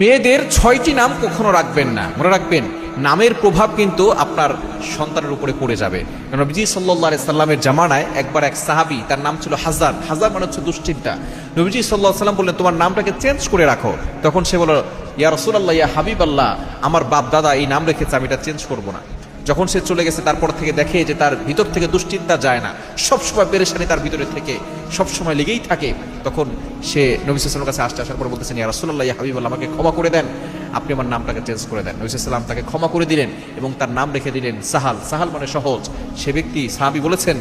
মেয়েদের ৬টি নাম কখনো রাখবেন না, মনে রাখবেন নামের প্রভাব কিন্তু আপনার সন্তানের উপরে পড়ে যাবে। নবীজি সাল্লাল্লাহু আলাইহি সাল্লামের জামানায় একবার এক সাহাবী, তার নাম ছিল হাজার। হাজার মানে হচ্ছে দুশ্চিন্তা। নবীজি সাল্লাল্লাহু আলাইহি সাল্লাম বললেন, তোমার নামটাকে চেঞ্জ করে রাখো। তখন সে বলল, ইয়া রাসূলুল্লাহ, ইয়া হাবিবাল্লাহ, আমার বাপ দাদা এই নাম রেখেছে, আমি এটা চেঞ্জ করব না। যখন সে চলে গেছে তারপর থেকে দেখে যে তার ভিতর থেকে দুশ্চিন্তা যায় না, সবসময় পেরেশানি তার ভিতরে থেকে সবসময় লেগেই থাকে। তখন সে নবী সাল্লাল্লাহু আলাইহি ওয়াসাল্লামের কাছে আসার পর বলতেছেন, ইয়া রাসূলুল্লাহ, ইয়া হাবিবাল্লাহ, আমাকে ক্ষমা করে দেন, আপনি আমার নামটাকে চেঞ্জ করে দেন। নবী সাল্লাল্লাহু আলাইহি ওয়াসাল্লাম তাকে ক্ষমা করে দিলেন এবং তার নাম রেখে দিলেন সাহাল। সাহাল মানে সহজ। সে ব্যক্তি সাহাবী বলেছেন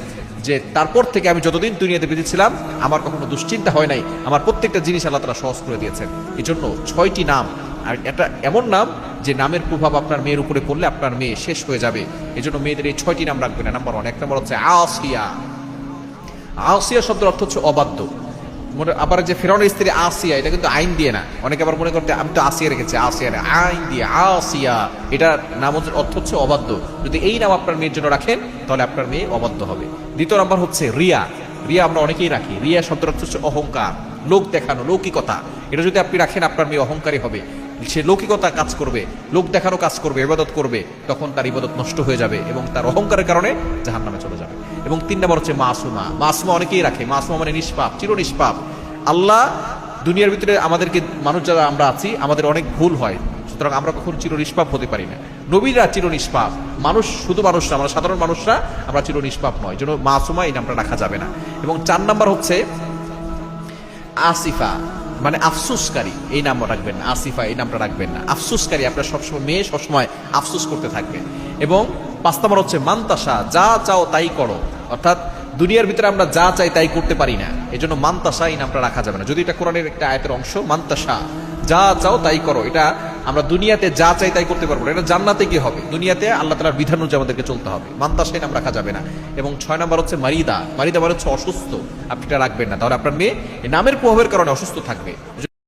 যে তারপর থেকে আমি যতদিন দুনিয়াতে বেঁচে ছিলাম আমার কখনো দুশ্চিন্তা হয় নাই, আমার প্রত্যেকটা জিনিস আল্লাহ তাআলা সহজ করে দিয়েছেন। এই জন্য ৬টি নাম, আর এটা এমন নাম যে নামের প্রভাব আপনার মেয়ের উপরে পড়লে আপনার মেয়ে শেষ হয়ে যাবে। এই জন্য মেয়েদের এই ৬টি নাম রাখবে না। নাম্বার 1, এক নম্বর হচ্ছে আসিয়া। আসিয়া শব্দের অর্থ হচ্ছে অবাধ্য। আবার যে ফেরাউনের স্ত্রী আসিয়া, এটা কিন্তু আইন দিয়ে না। অনেকে আবার মনে করতে আমি তো আসিয়া রেখেছি, আসিয়া না, আইন দিয়ে আসিয়া। এটা নাম অর্থ হচ্ছে অবাধ্য। যদি এই নাম আপনার মেয়ের জন্য রাখেন তাহলে আপনার মেয়ে অবাধ্য হবে। দ্বিতীয় নাম্বার হচ্ছে রিয়া। রিয়া আমরা অনেকেই রাখি। রিয়া শব্দের অর্থ হচ্ছে অহংকার, লোক দেখানো, লৌকিকতা। এটা যদি আপনি রাখেন আপনার মেয়ে অহংকারী হবে। সে লৌকিকতা কাজ করবে, লোক দেখানো কাজ করবে, ইবাদত করবে, তখন তার ইবাদত নষ্ট হয়ে যাবে এবং তার অহংকারের কারণে জাহান্নামে চলে যাবে। এবং 3 নম্বর হচ্ছে মাসুমা। মাসুমা অনেকেই রাখে। মাসুমা মানে নিষ্পাপ, চির নিষ্পাপ। আল্লাহ দুনিয়ার ভিতরে আমাদেরকে, মানুষ যারা আমরা আছি, আমাদের অনেক ভুল হয়, সুতরাং আমরা কখনো চির নিষ্পাপ হতে পারি না। নবীরা চির নিষ্পাপ, মানুষ শুধু মানুষরা, আমরা সাধারণ মানুষরা আমরা চির নিষ্পাপ নয়। এই জন্য মাসুমা এই নামটা রাখা যাবে না। এবং 4 নম্বর হচ্ছে আসিফা, মানে আফসোসকারী। এই নাম রাখবেন না। আসিফা এই নামটা রাখবেন না। আফসোসকারী, আপনার সবসময় মেয়ে সবসময় আফসোস করতে থাকবে। এবং 5 নম্বর হচ্ছে মান্তাসা, যা চাও তাই করো। অর্থাৎ দুনিয়ার ভিতরে আমরা যা চাই তাই করতে পারি না, এই জন্য মান্তাসা এই নামটা রাখা যাবে না। যদি এটা কোরআনের একটা আয়াতের অংশ, মান্তাসা, যা চাও তাই করো। এটা আমরা দুনিয়াতে যা চাই তাই করতে পারবো না, এটা জান্নাতে কি হবে, দুনিয়াতে আল্লাহ তাআলার বিধান অনুযায়ী আমাদেরকে চলতে হবে। মান্তাসা এই নাম রাখা যাবে না। এবং 6 নম্বর হচ্ছে মারিদা। মারিদা মানে হচ্ছে অসুস্থ, আপনি এটা রাখবেন না, তাহলে আপনার মেয়ে এই নামের প্রভাবের কারণে অসুস্থ থাকবে।